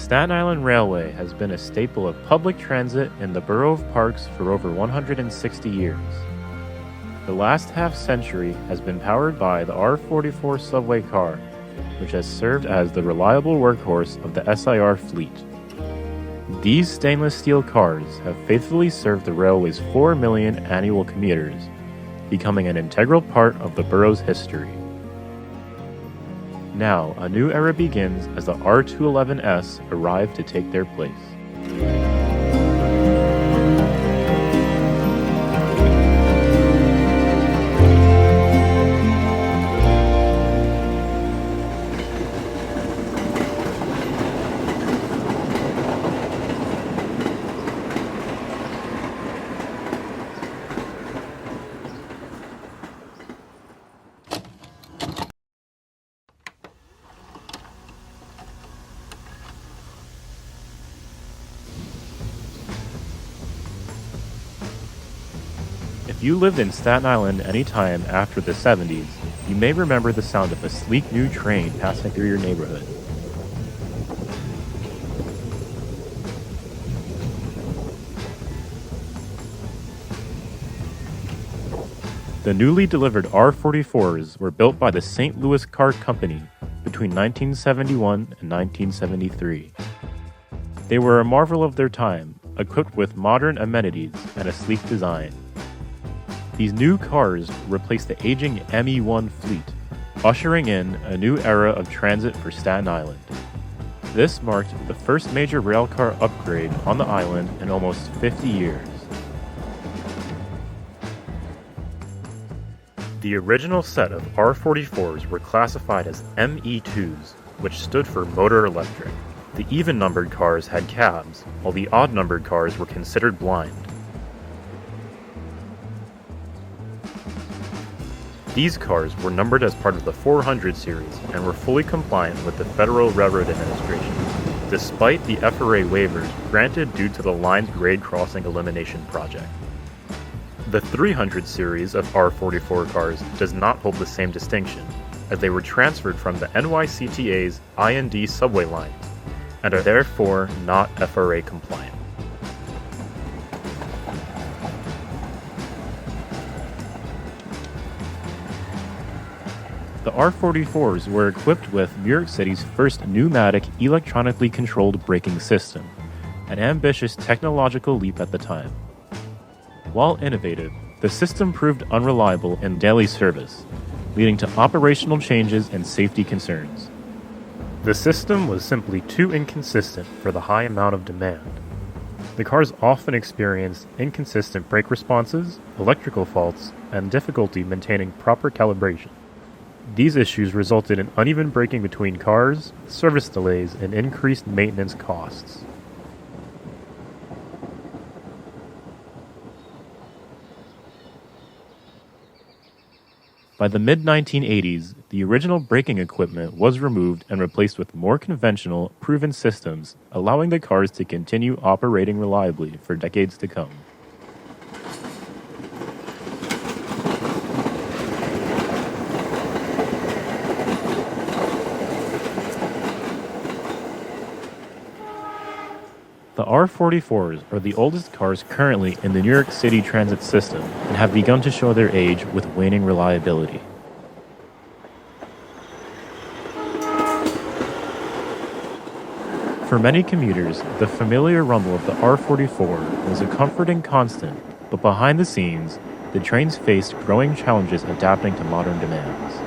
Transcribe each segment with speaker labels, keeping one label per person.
Speaker 1: Staten Island Railway has been a staple of public transit in the borough of Parks for over 160 years. The last half-century has been powered by the R-44 subway car, which has served as the reliable workhorse of the SIR fleet. These stainless steel cars have faithfully served the railway's 4 million annual commuters, becoming an integral part of the borough's history. Now, a new era begins as the R211S arrive to take their place. If you lived in Staten Island any time after the 70s, you may remember the sound of a sleek new train passing through your neighborhood. The newly delivered R-44s were built by the St. Louis Car Company between 1971 and 1973. They were a marvel of their time, equipped with modern amenities and a sleek design. These new cars replaced the aging ME1 fleet, ushering in a new era of transit for Staten Island. This marked the first major railcar upgrade on the island in almost 50 years. The original set of R-44s were classified as ME2s, which stood for motor electric. The even-numbered cars had cabs, while the odd-numbered cars were considered blind. These cars were numbered as part of the 400 series and were fully compliant with the Federal Railroad Administration, despite the FRA waivers granted due to the line's grade crossing elimination project. The 300 series of R-44 cars does not hold the same distinction, as they were transferred from the NYCTA's I&D subway lines, and are therefore not FRA compliant. The R-44s were equipped with New York City's first pneumatic, electronically controlled braking system, an ambitious technological leap at the time. While innovative, the system proved unreliable in daily service, leading to operational changes and safety concerns. The system was simply too inconsistent for the high amount of demand. The cars often experienced inconsistent brake responses, electrical faults, and difficulty maintaining proper calibration. These issues resulted in uneven braking between cars, service delays, and increased maintenance costs. By the mid-1980s, the original braking equipment was removed and replaced with more conventional, proven systems, allowing the cars to continue operating reliably for decades to come. The R-44s are the oldest cars currently in the New York City transit system and have begun to show their age with waning reliability. For many commuters, the familiar rumble of the R-44 was a comforting constant, but behind the scenes, the trains faced growing challenges adapting to modern demands.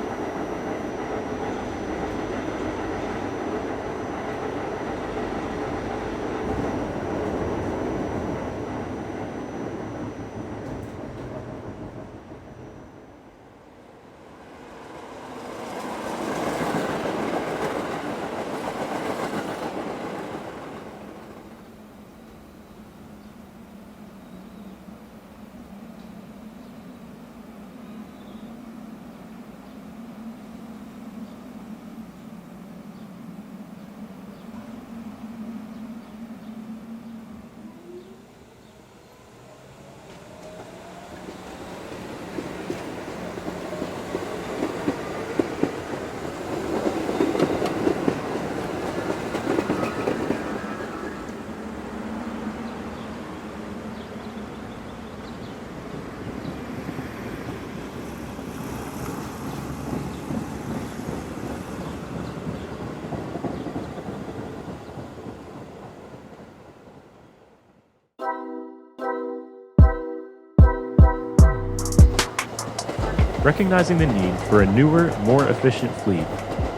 Speaker 1: Recognizing the need for a newer, more efficient fleet,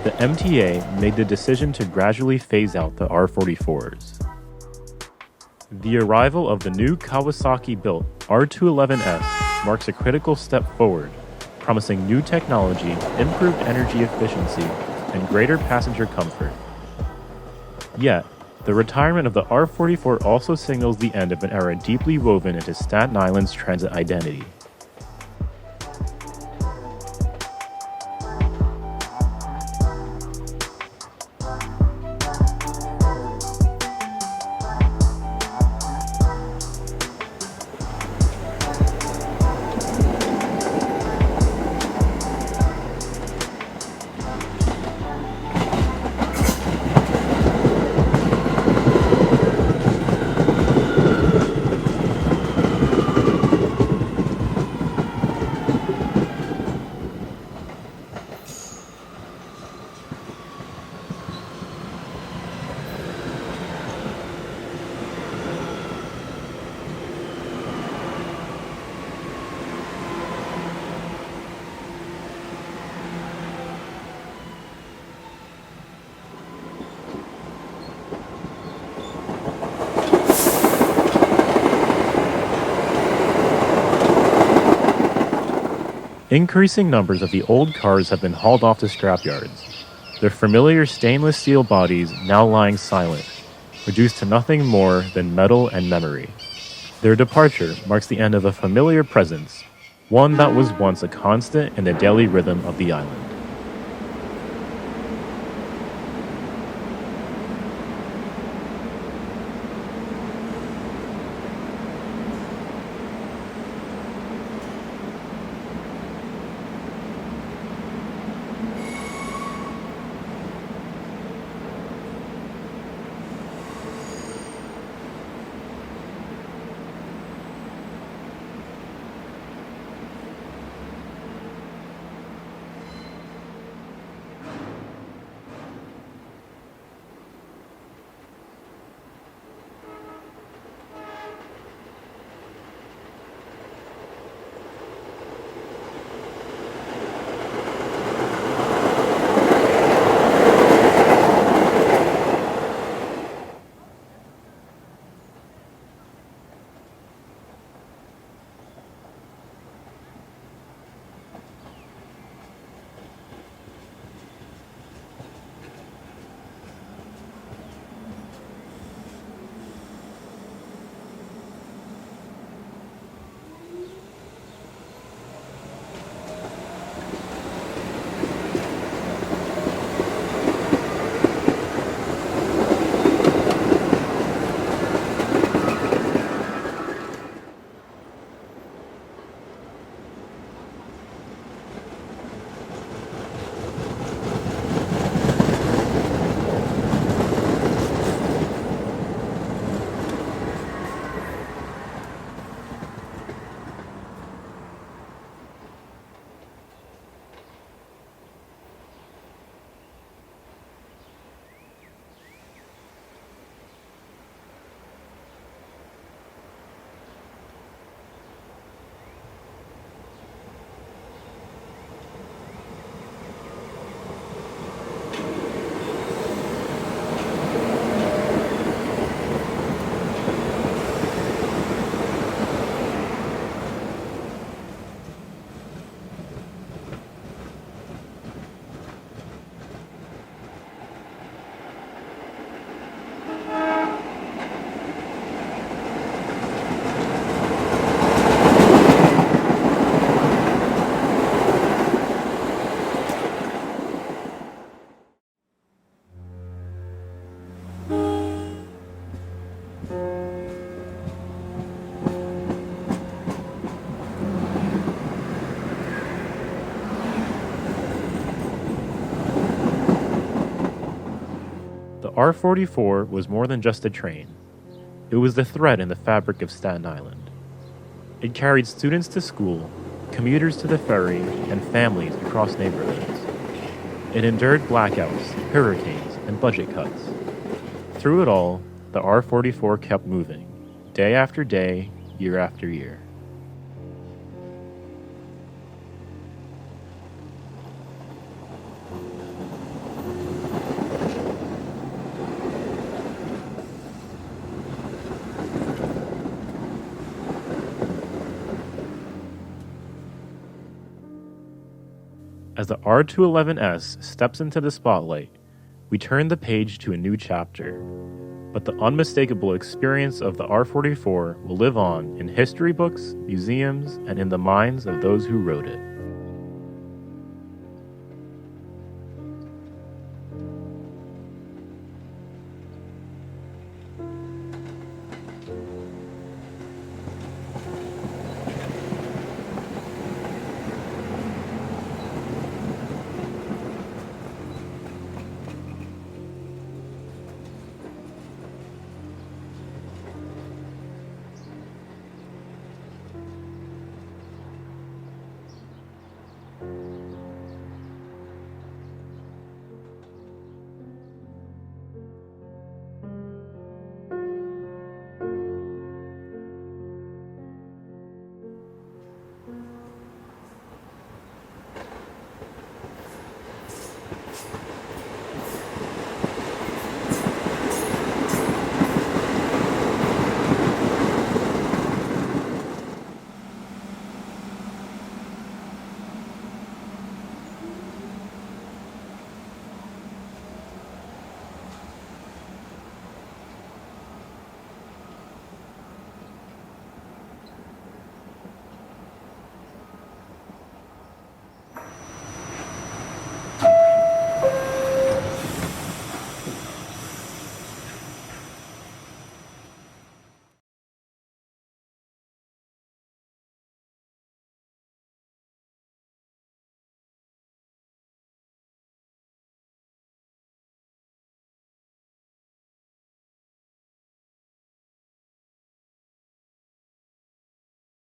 Speaker 1: the MTA made the decision to gradually phase out the R-44s. The arrival of the new Kawasaki-built R211S marks a critical step forward, promising new technology, improved energy efficiency, and greater passenger comfort. Yet, the retirement of the R-44 also signals the end of an era deeply woven into Staten Island's transit identity. Increasing numbers of the old cars have been hauled off to scrapyards, their familiar stainless steel bodies now lying silent, reduced to nothing more than metal and memory. Their departure marks the end of a familiar presence, one that was once a constant in the daily rhythm of the island. The R-44 was more than just a train. It was the thread in the fabric of Staten Island. It carried students to school, commuters to the ferry, and families across neighborhoods. It endured blackouts, hurricanes, and budget cuts. Through it all, the R-44 kept moving, day after day, year after year. As the R211S steps into the spotlight, we turn the page to a new chapter. But the unmistakable experience of the R-44 will live on in history books, museums, and in the minds of those who wrote it.